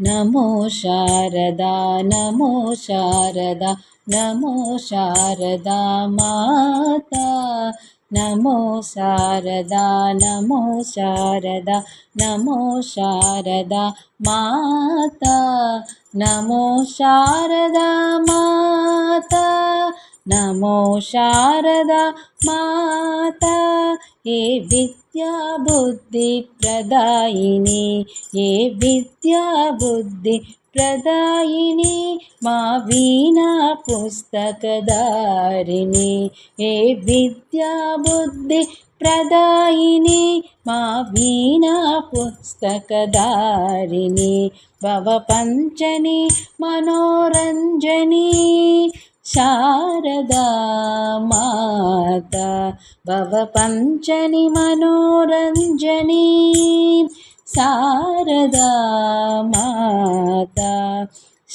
नमो शारदा नमो शारदा नमो शारदा माता नमो शारदा नमो शारदा नमो शारदा माता नमो शारदा माता नमो शारदा माता ये विद्या बुद्धि प्रदायिनी ये विद्या बुद्धि प्रदायिनी मा वीणा पुस्तकधारिणी ये विद्या बुद्धि प्रदायिनी मा वीणा पुस्तकधारिणी भवपञ्चनी मनोरञ्जनी शारदा माता भवपञ्चनी मनोरञ्जनी शारदा माता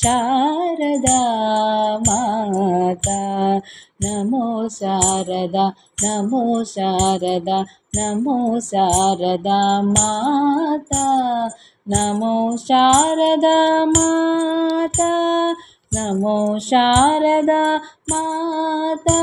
शारदा माता नमो शारदा नमो शारदा नमो शारदा माता नमो शारदा माता नमो शारदा माता।